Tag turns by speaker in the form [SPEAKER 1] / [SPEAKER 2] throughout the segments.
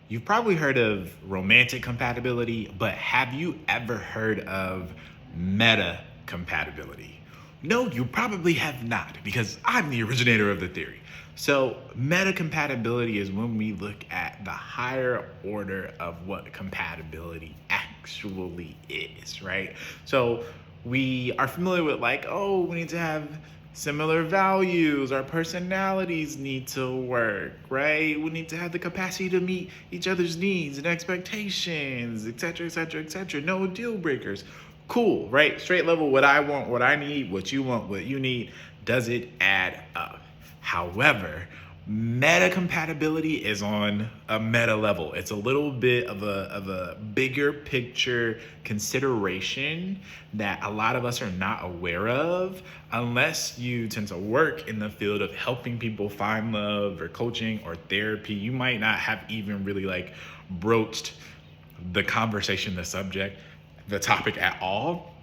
[SPEAKER 1] You've probably heard of romantic compatibility, but have you ever heard of meta compatibility? No, you probably have not, because I'm the originator of the theory. So, meta compatibility is when we look at the higher order of what compatibility actually is, right? So, we are familiar with, like, oh, we need to have similar values, our personalities need to work, right? We need to have the capacity to meet each other's needs and expectations, etc., etc., etc. No deal breakers. Cool, right? Straight level, what I want, what I need, what you want, what you need. Does it add up? However, meta compatibility is on a meta level. It's a little bit of a bigger picture consideration that a lot of us are not aware of unless you tend to work in the field of helping people find love or coaching or therapy. You might not have even really like broached the conversation, the subject, the topic at all.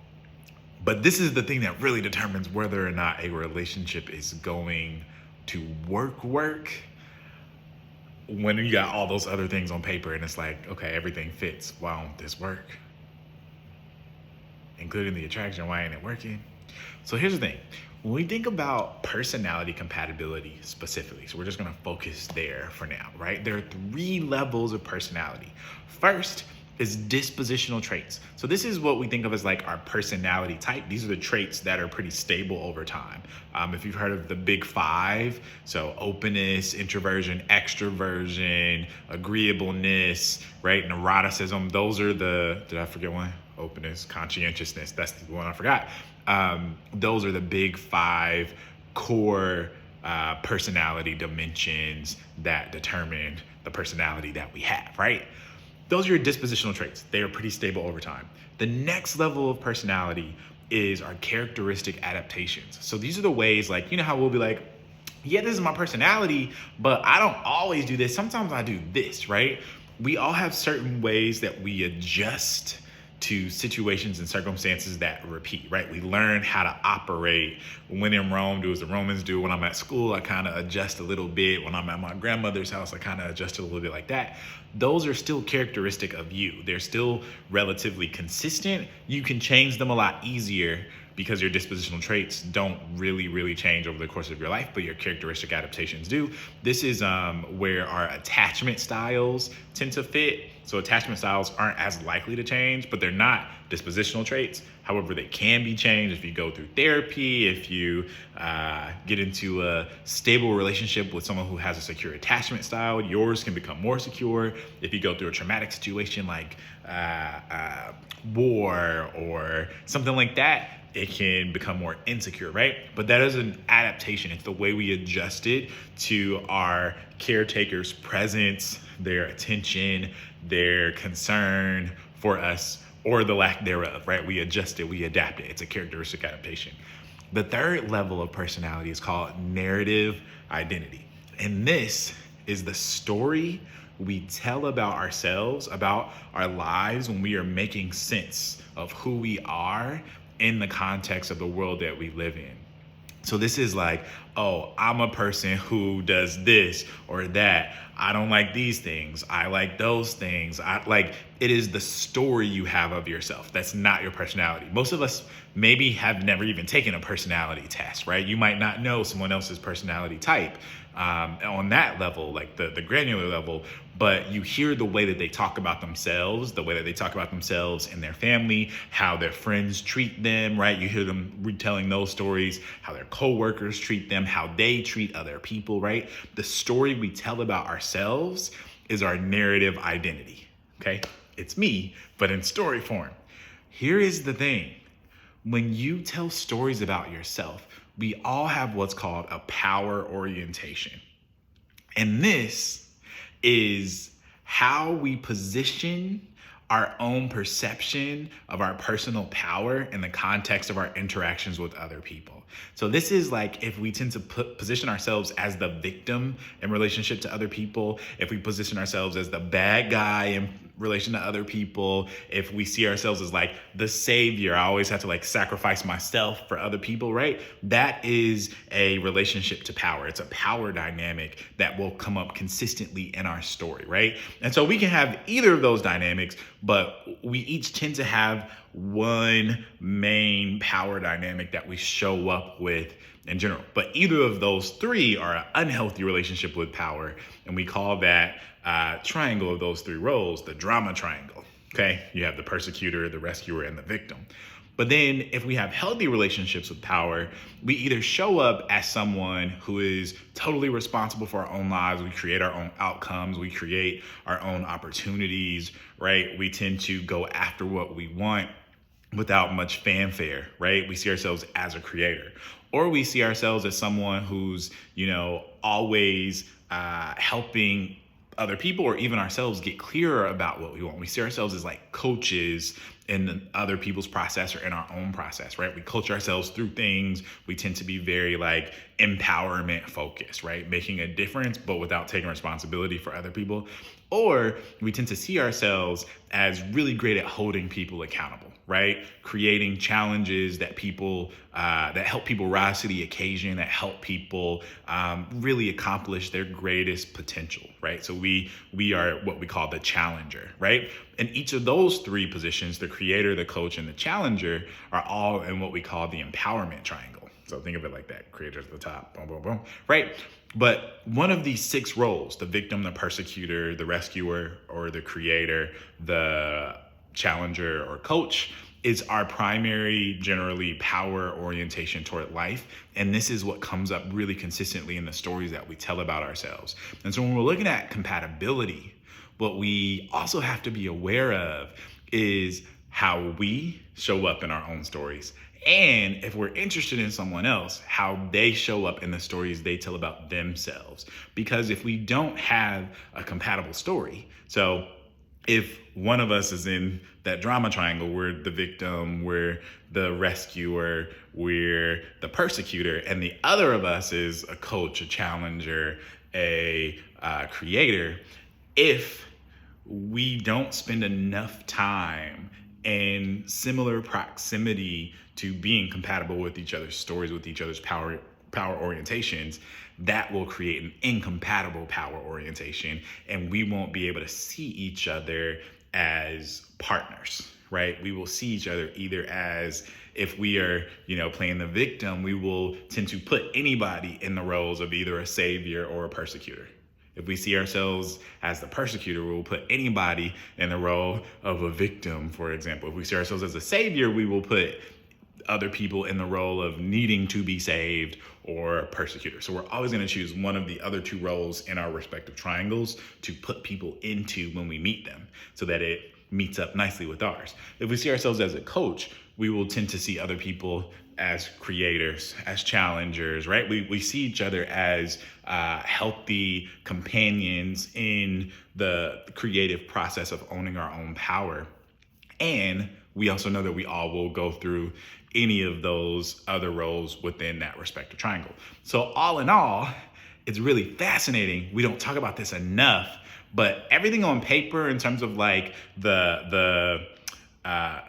[SPEAKER 1] But this is the thing that really determines whether or not a relationship is going to work when you got all those other things on paper and it's like, okay, everything fits. Why don't this work? Including the attraction, why ain't it working? So here's the thing. When we think about personality compatibility specifically, so we're just gonna focus there for now, right? There are 3 levels of personality. First is dispositional traits. So this is what we think of as like our personality type. These are the traits that are pretty stable over time. If you've heard of the big 5, so openness, introversion, extroversion, agreeableness, right? Neuroticism, those are did I forget one? Openness, conscientiousness, that's the one I forgot. Those are the big 5 core personality dimensions that determine the personality that we have, right? Those are your dispositional traits. They are pretty stable over time. The next level of personality is our characteristic adaptations. So these are the ways, like, you know how we'll be like, yeah, this is my personality, but I don't always do this. Sometimes I do this, right? We all have certain ways that we adjust to situations and circumstances that repeat, right? We learn how to operate. When in Rome, do as the Romans do. When I'm at school, I kind of adjust a little bit. When I'm at my grandmother's house, I kind of adjust a little bit like that. Those are still characteristic of you. They're still relatively consistent. You can change them a lot easier because your dispositional traits don't really change over the course of your life, but your characteristic adaptations do. This is where our attachment styles tend to fit. So attachment styles aren't as likely to change, but they're not dispositional traits. However, they can be changed if you go through therapy, if you get into a stable relationship with someone who has a secure attachment style, yours can become more secure. If you go through a traumatic situation like war or something like that, it can become more insecure, right? But that is an adaptation. It's the way we adjust it to our caretaker's presence, their attention, their concern for us, or the lack thereof, right? We adjust it, we adapt it. It's a characteristic adaptation. The third level of personality is called narrative identity. And this is the story we tell about ourselves, about our lives when we are making sense of who we are in the context of the world that we live in. So this is like, oh, I'm a person who does this or that. I don't like these things. I like those things. It is the story you have of yourself. That's not your personality. Most of us maybe have never even taken a personality test, right? You might not know someone else's personality type on that level, like the granular level, but you hear the way that they talk about themselves, the way that they talk about themselves and their family, how their friends treat them, right? You hear them retelling those stories, how their coworkers treat them, how they treat other people, right? The story we tell about ourselves is our narrative identity, okay? It's me, but in story form. Here is the thing. When you tell stories about yourself, we all have what's called a power orientation. And this is how we position our own perception of our personal power in the context of our interactions with other people. So this is like if we tend to position ourselves as the victim in relationship to other people, if we position ourselves as the bad guy in relation to other people, if we see ourselves as like the savior, I always have to like sacrifice myself for other people, right? That is a relationship to power. It's a power dynamic that will come up consistently in our story, right? And so we can have either of those dynamics, but we each tend to have one main power dynamic that we show up with in general. But either of those three are an unhealthy relationship with power, and we call that triangle of those three roles the drama triangle. Okay, you have the persecutor, the rescuer, and the victim. But then if we have healthy relationships with power, we either show up as someone who is totally responsible for our own lives. We create our own outcomes. We create our own opportunities, right? We tend to go after what we want without much fanfare, right? We see ourselves as a creator. Or we see ourselves as someone who's, always helping other people or even ourselves get clearer about what we want. We see ourselves as like coaches in other people's process or in our own process, right? We coach ourselves through things. We tend to be very like empowerment focused, right? Making a difference, but without taking responsibility for other people. Or we tend to see ourselves as really great at holding people accountable, right? Creating challenges that that help people rise to the occasion, that help people really accomplish their greatest potential, right? So we are what we call the challenger, right? And each of those three positions, the creator, the coach, and the challenger, are all in what we call the empowerment triangle. So think of it like that: creator at the top, boom, boom, boom, right? But one of these six roles, the victim, the persecutor, the rescuer, or the creator, the challenger or coach, is our primary, generally, power orientation toward life. And this is what comes up really consistently in the stories that we tell about ourselves. And so when we're looking at compatibility, what we also have to be aware of is how we show up in our own stories. And if we're interested in someone else, how they show up in the stories they tell about themselves. Because if we don't have a compatible story, so if one of us is in that drama triangle, we're the victim, we're the rescuer, we're the persecutor, and the other of us is a coach, a challenger, a creator, if we don't spend enough time in similar proximity to being compatible with each other's stories, with each other's power orientations, that will create an incompatible power orientation, and we won't be able to see each other as partners, right? We will see each other either as, if we are, playing the victim, we will tend to put anybody in the roles of either a savior or a persecutor. If we see ourselves as the persecutor, we will put anybody in the role of a victim, for example. If we see ourselves as a savior, we will put other people in the role of needing to be saved or persecutor. So we're always going to choose one of the other two roles in our respective triangles to put people into when we meet them, so that it meets up nicely with ours. If we see ourselves as a coach, we will tend to see other people as creators, as challengers, right? We see each other as healthy companions in the creative process of owning our own power. And we also know that we all will go through any of those other roles within that respective triangle. So all in all, it's really fascinating. We don't talk about this enough, but everything on paper in terms of like the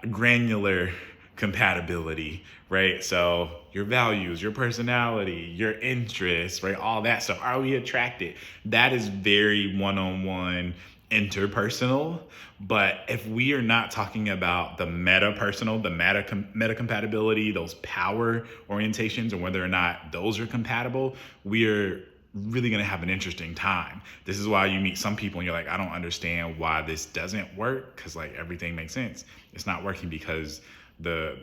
[SPEAKER 1] granular compatibility, right? So your values, your personality, your interests, right? All that stuff. Are we attracted? That is very one-on-one, interpersonal. But if we are not talking about the meta-personal, the metacompatibility, those power orientations, and whether or not those are compatible, we are really going to have an interesting time. This is why you meet some people and you're like, I don't understand why this doesn't work, because like everything makes sense. It's not working because the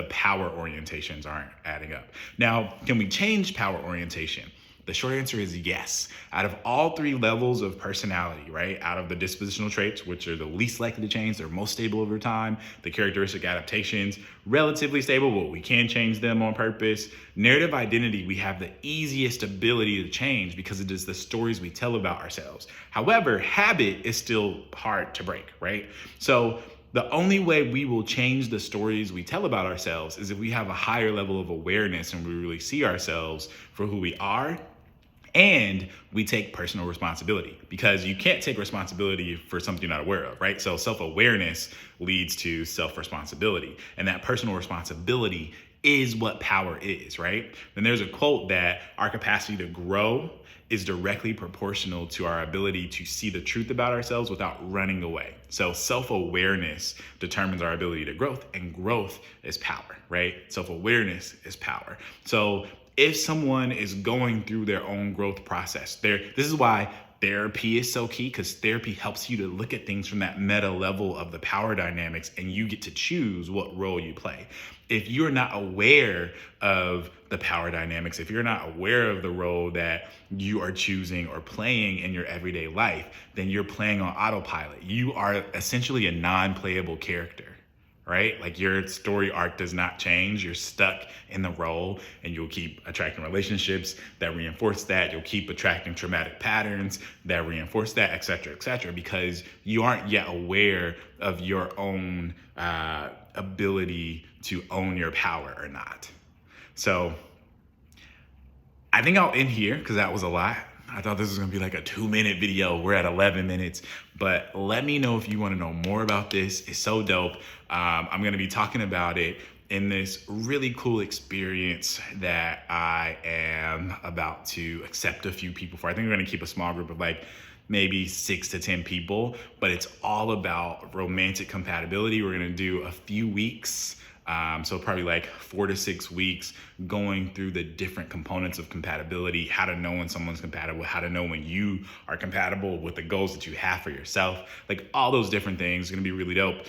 [SPEAKER 1] power orientations aren't adding up. Now, can we change power orientation? The short answer is yes. Out of all three levels of personality, right? Out of the dispositional traits, which are the least likely to change, they're most stable over time. The characteristic adaptations, relatively stable, but we can change them on purpose. Narrative identity, we have the easiest ability to change because it is the stories we tell about ourselves. However, habit is still hard to break, right? So the only way we will change the stories we tell about ourselves is if we have a higher level of awareness and we really see ourselves for who we are And we take personal responsibility, because you can't take responsibility for something you're not aware of, right? So self-awareness leads to self-responsibility, and that personal responsibility is what power is, right? And there's a quote that our capacity to grow is directly proportional to our ability to see the truth about ourselves without running away. So self-awareness determines our ability to growth, and growth is power, right? Self-awareness is power. So if someone is going through their own growth process, this is why therapy is so key, because therapy helps you to look at things from that meta level of the power dynamics, and you get to choose what role you play. If you're not aware of the power dynamics, if you're not aware of the role that you are choosing or playing in your everyday life, then you're playing on autopilot. You are essentially a non-playable character, right? Like your story arc does not change. You're stuck in the role, and you'll keep attracting relationships that reinforce that. You'll keep attracting traumatic patterns that reinforce that, et cetera, because you aren't yet aware of your own ability to own your power or not. So I think I'll end here, because that was a lot. I thought this was gonna be like a 2-minute video. We're at 11 minutes, but let me know if you wanna know more about this. It's so dope. I'm gonna be talking about it in this really cool experience that I am about to accept a few people for. I think we're gonna keep a small group of like maybe 6 to 10 people, but it's all about romantic compatibility. We're gonna do a few weeks, so probably like 4 to 6 weeks, going through the different components of compatibility, how to know when someone's compatible, how to know when you are compatible with the goals that you have for yourself, like all those different things. It's gonna be really dope.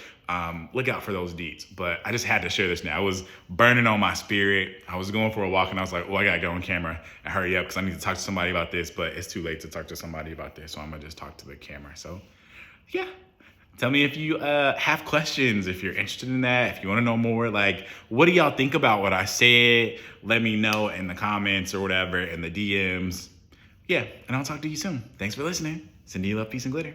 [SPEAKER 1] Look out for those deets. But I just had to share this now. I was burning on my spirit. I was going for a walk, and I was like, oh, I gotta go on camera and hurry up, because I need to talk to somebody about this, but it's too late to talk to somebody about this, so I'm gonna just talk to the camera. So yeah. Tell me if you have questions, if you're interested in that, if you want to know more. Like, what do y'all think about what I said? Let me know in the comments or whatever, in the DMs. Yeah, and I'll talk to you soon. Thanks for listening. Sending you love, peace, and glitter.